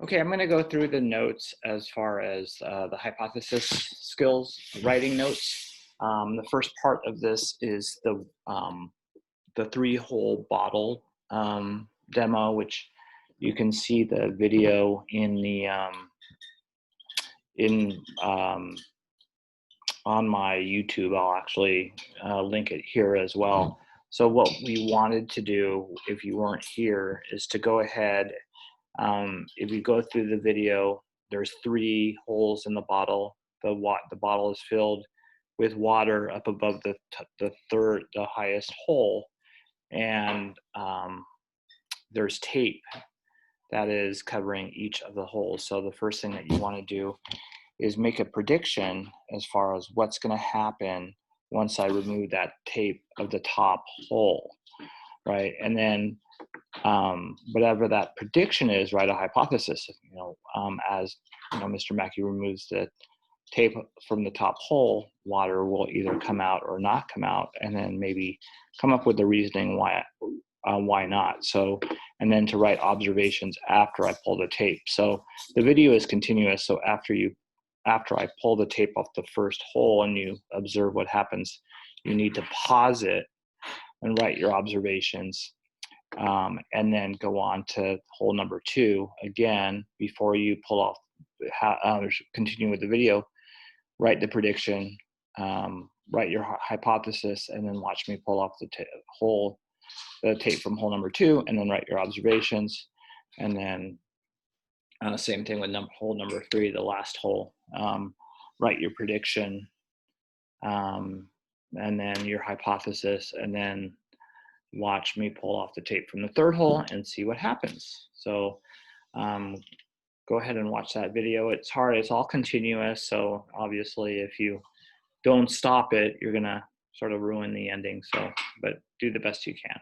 Okay, I'm going to go through the notes as far as the hypothesis skills, writing notes. The first part of this is the three-hole bottle demo, which you can see the video in the in on my YouTube. I'll actually link it here as well. So what we wanted to do, if you weren't here, is to go ahead. If you go through the video, there's three holes in the bottle. The bottle is filled with water up above the highest hole, and there's tape that is covering each of the holes. So the first thing that you want to do is make a prediction as far as what's going to happen once I remove that tape of the top hole, right? And then whatever that prediction is, write a hypothesis. As Mr. Mackey removes the tape from the top hole, water will either come out or not come out, and then maybe come up with the reasoning why not. So, and then to write observations after I pull the tape. So the video is continuous. So after I pull the tape off the first hole and you observe what happens, you need to pause it and write your observations. And then go on to hole number 2 again before you pull off. Continue with the video. Write the prediction, write your hypothesis, and then watch me pull off the tape from hole number 2, and then write your observations. And then same thing with hole number 3, the last hole. Write your prediction, and then your hypothesis, and then watch me pull off the tape from the third hole and see what happens. So go ahead and watch that video. It's hard, it's all continuous. So obviously if you don't stop it, you're gonna sort of ruin the ending. So, but do the best you can.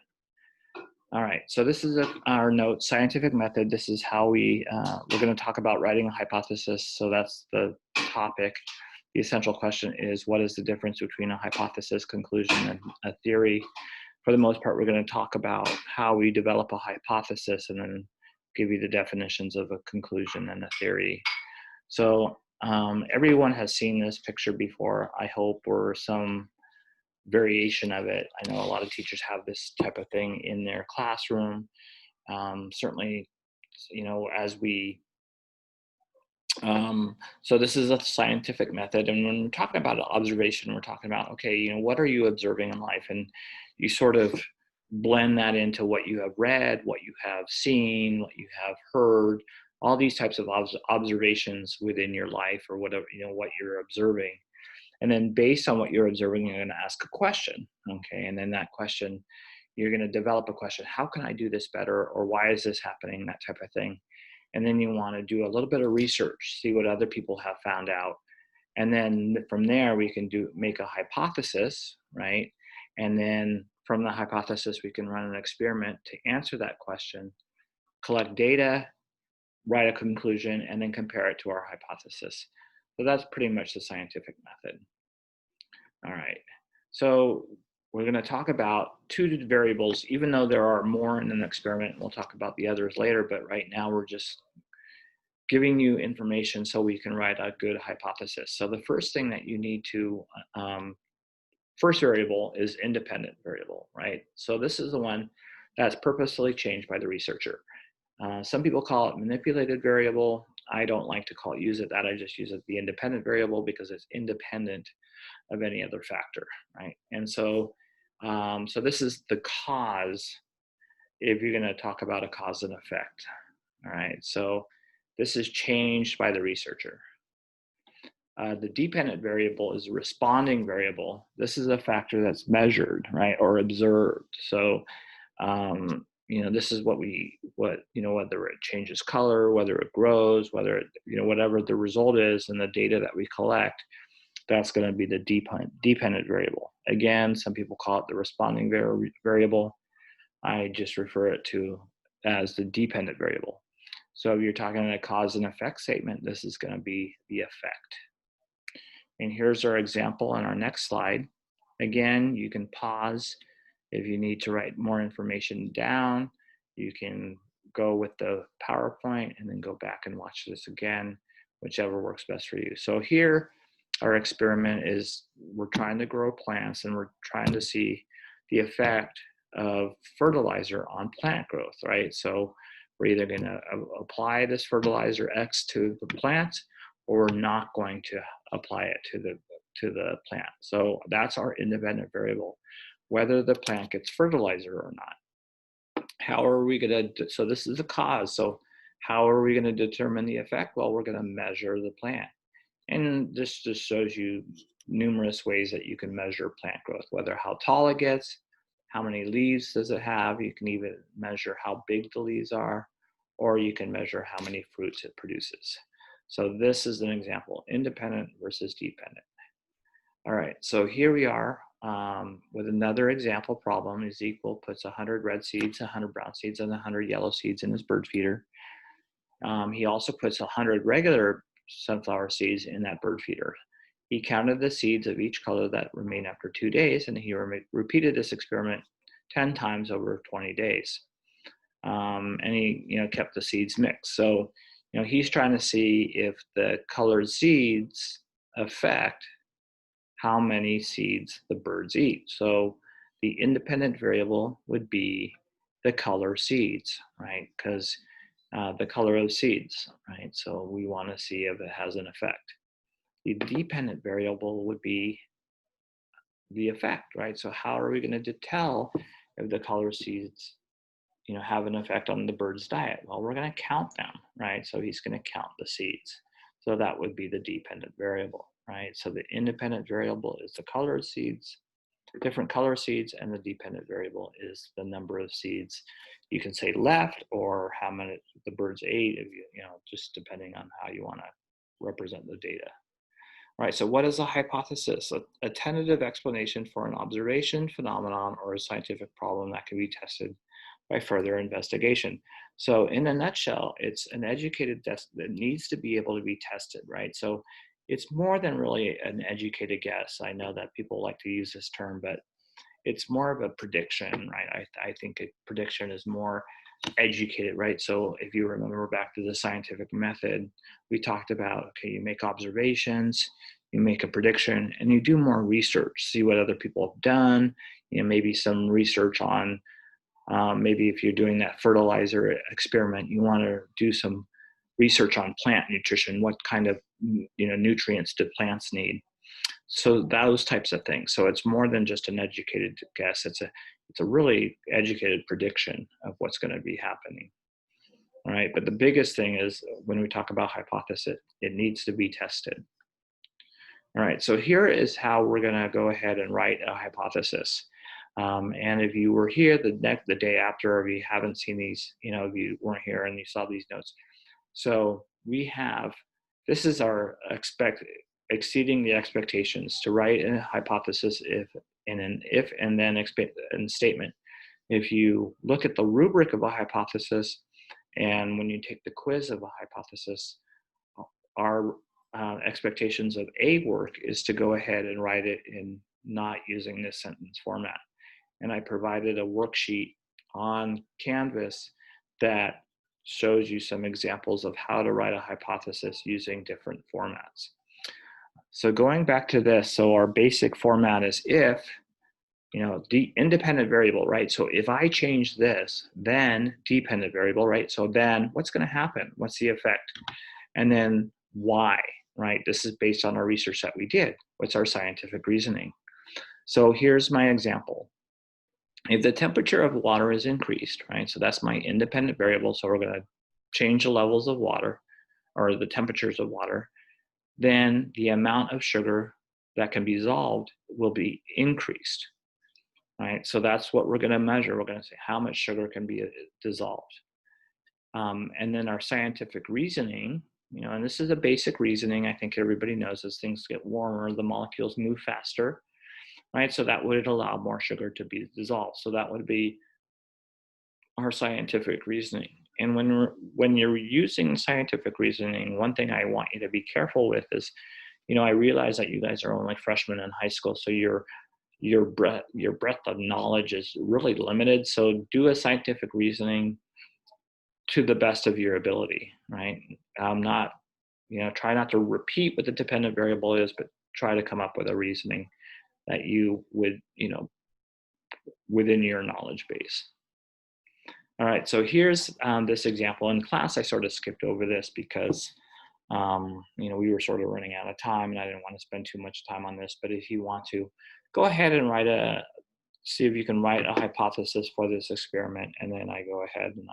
All right, so this is our note, scientific method. This is how we're gonna talk about writing a hypothesis. So that's the topic. The essential question is, what is the difference between a hypothesis, conclusion, and a theory? For the most part, we're going to talk about how we develop a hypothesis and then give you the definitions of a conclusion and a theory. So everyone has seen this picture before, I hope, or some variation of it. I know a lot of teachers have this type of thing in their classroom. Certainly, as we so this is a scientific method, and when we're talking about observation, we're talking about, okay, what are you observing in life? And you sort of blend that into what you have read, what you have seen, what you have heard, all these types of observations within your life, or whatever, what you're observing. And then based on what you're observing, you're going to ask a question, okay? And then that question, you're going to develop a question. How can I do this better? Or why is this happening? That type of thing. And then you want to do a little bit of research, see what other people have found out. And then from there, we can make a hypothesis, right? And then from the hypothesis, we can run an experiment to answer that question, collect data, write a conclusion, and then compare it to our hypothesis. So that's pretty much the scientific method. All right, so we're going to talk about 2 variables, even though there are more in an experiment. We'll talk about the others later, but right now we're just giving you information so we can write a good hypothesis. So the first thing that you need to, first variable is independent variable, right? So this is the one that's purposely changed by the researcher. Some people call it manipulated variable. I don't like to use it that. I just use it the independent variable because it's independent of any other factor, right? And so, so this is the cause, if you're going to talk about a cause and effect, all right? So this is changed by the researcher. The dependent variable is a responding variable. This is a factor that's measured, right, or observed. So, this is whether it changes color, whether it grows, whether it, whatever the result is in the data that we collect, that's going to be the dependent variable. Again, some people call it the responding variable. I just refer it to as the dependent variable. So if you're talking a cause and effect statement, this is going to be the effect. And here's our example on our next slide. Again, you can pause if you need to write more information down. You can go with the PowerPoint and then go back and watch this again, whichever works best for you. So here, our experiment is we're trying to grow plants and we're trying to see the effect of fertilizer on plant growth, right? So we're either going to apply this fertilizer X to the plant, or we're not going to apply it to the plant. So that's our independent variable, whether the plant gets fertilizer or not. How are we going to, so this is the cause. So how are we going to determine the effect? Well, we're going to measure the plant. And this just shows you numerous ways that you can measure plant growth, whether how tall it gets, how many leaves does it have. You can even measure how big the leaves are, or you can measure how many fruits it produces. So this is an example, independent versus dependent. All right, so here we are with another example problem. Ezekiel puts 100 red seeds, 100 brown seeds, and 100 yellow seeds in his bird feeder. He also puts 100 regular sunflower seeds in that bird feeder. He counted the seeds of each color that remained after 2 days, and he repeated this experiment 10 times over 20 days. And he, kept the seeds mixed. So, he's trying to see if the colored seeds affect how many seeds the birds eat. So the independent variable would be the color seeds, right? Because the color of seeds, right? So we want to see if it has an effect. The dependent variable would be the effect, right? So how are we going to tell if the color seeds, have an effect on the bird's diet? Well, we're going to count them, right? So he's going to count the seeds. So that would be the dependent variable, right? So the independent variable is the color of seeds, different color seeds, and the dependent variable is the number of seeds you can say left, or how many the birds ate, if just depending on how you want to represent the data. All right, so what is a hypothesis? A tentative explanation for an observation, phenomenon, or a scientific problem that can be tested by further investigation. So in a nutshell, it's an educated guess that needs to be able to be tested, right? So it's more than really an educated guess. I know that people like to use this term, but it's more of a prediction, right? I think a prediction is more educated, right? So if you remember back to the scientific method, we talked about, okay, you make observations, you make a prediction, and you do more research, see what other people have done, maybe some research on, maybe if you're doing that fertilizer experiment, you want to do some research on plant nutrition, what kind of nutrients do plants need? So those types of things. So it's more than just an educated guess. It's a really educated prediction of what's going to be happening. All right. But the biggest thing is when we talk about hypothesis, it needs to be tested. All right. So here is how we're going to go ahead and write a hypothesis. And if you were here the day after, or if you haven't seen these, if you weren't here and you saw these notes. So we have, this is our exceeding the expectations, to write a hypothesis if and then statement. If you look at the rubric of a hypothesis, and when you take the quiz of a hypothesis, our expectations of a work is to go ahead and write it in not using this sentence format. And I provided a worksheet on Canvas that shows you some examples of how to write a hypothesis using different formats. So going back to this, so our basic format is if, the independent variable, right? So if I change this, then dependent variable, right? So then what's going to happen? What's the effect? And then why, right? This is based on our research that we did. What's our scientific reasoning? So here's my example. If the temperature of water is increased, right? So that's my independent variable. So we're going to change the levels of water, or the temperatures of water. Then the amount of sugar that can be dissolved will be increased, right? So that's what we're going to measure. We're going to say how much sugar can be dissolved. And then our scientific reasoning, and this is a basic reasoning. I think everybody knows as things get warmer, the molecules move faster, right? So that would allow more sugar to be dissolved. So that would be our scientific reasoning. And when you're using scientific reasoning, one thing I want you to be careful with is, I realize that you guys are only freshmen in high school, so your breadth of knowledge is really limited. So do a scientific reasoning to the best of your ability, right? Not, try not to repeat what the dependent variable is, but try to come up with a reasoning that you would, within your knowledge base. All right, so here's this example. In class, I sort of skipped over this because, we were sort of running out of time and I didn't want to spend too much time on this, but if you want to, go ahead and see if you can write a hypothesis for this experiment, and then I go ahead and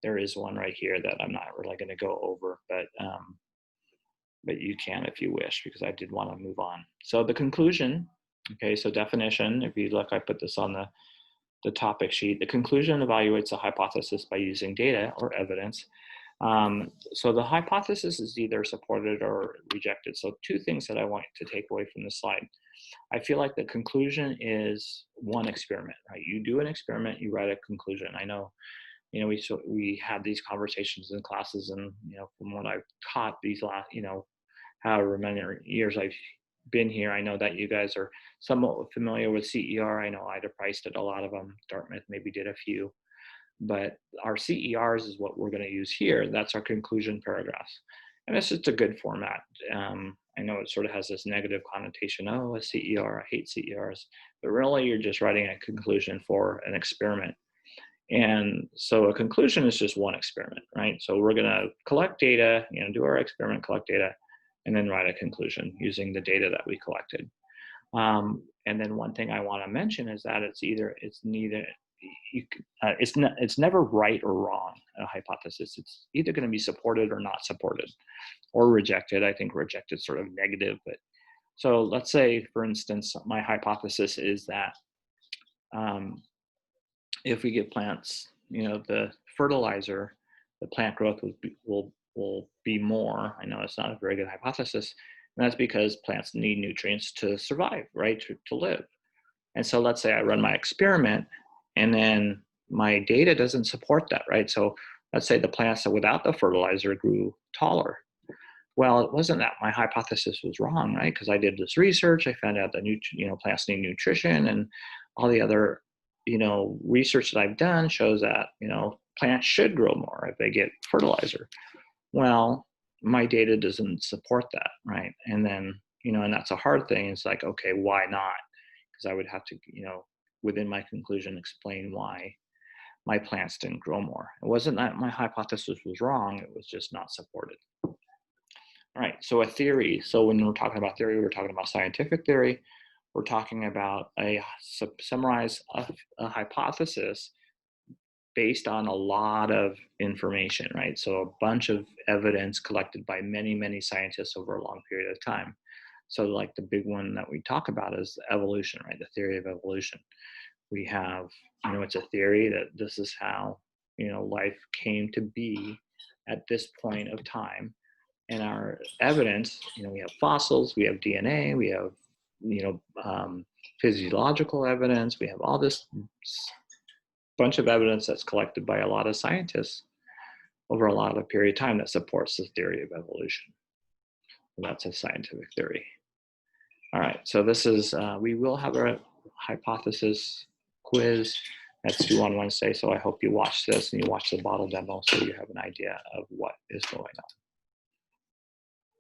there is one right here that I'm not really going to go over, but you can if you wish, because I did want to move on. So the conclusion, okay, so definition, if you look, I put this on the topic sheet. The conclusion evaluates a hypothesis by using data or evidence. So the hypothesis is either supported or rejected. So two things that I want to take away from this slide. I feel like the conclusion is one experiment, right? You do an experiment, you write a conclusion. I know, we had these conversations in classes, and from what I've taught these last, however many years I've been here, I know that you guys are somewhat familiar with CER. I know Ida Price did a lot of them. Dartmouth maybe did a few, but our CERs is what we're going to use here. That's our conclusion paragraphs, and it's just a good format. I know it sort of has this negative connotation. Oh, a CER, I hate CERs, but really you're just writing a conclusion for an experiment. And so a conclusion is just one experiment, right? So we're going to collect data, do our experiment, collect data, and then write a conclusion using the data that we collected. And then one thing I want to mention is that it's never right or wrong, a hypothesis. It's either going to be supported or not supported, or rejected. I think rejected is sort of negative, but so let's say, for instance, my hypothesis is that if we give plants, the fertilizer, the plant growth will be more. I know it's not a very good hypothesis, and that's because plants need nutrients to survive, right, to live. And so let's say I run my experiment, and then my data doesn't support that, right? So let's say the plants that without the fertilizer grew taller. Well, it wasn't that my hypothesis was wrong, right? Because I did this research, I found out that plants need nutrition, and all the other research that I've done shows that plants should grow more if they get fertilizer. Well, my data doesn't support that, right? And then and that's a hard thing. It's like, okay, why not? Because I would have to within my conclusion explain why my plants didn't grow more. It wasn't that my hypothesis was wrong, it was just not supported. All right, so a theory. So when we're talking about theory, we're talking about scientific theory. We're talking about summarize a hypothesis based on a lot of information, right? So a bunch of evidence collected by many, many scientists over a long period of time. So like the big one that we talk about is evolution, right? The theory of evolution. We have, it's a theory that this is how, life came to be at this point of time. And our evidence, we have fossils, we have DNA, we have, physiological evidence, we have all this bunch of evidence that's collected by a lot of scientists over a lot of period of time that supports the theory of evolution. And that's a scientific theory. All right, so this is, we will have a hypothesis quiz that's due on Wednesday, so I hope you watch this and you watch the bottle demo so you have an idea of what is going on.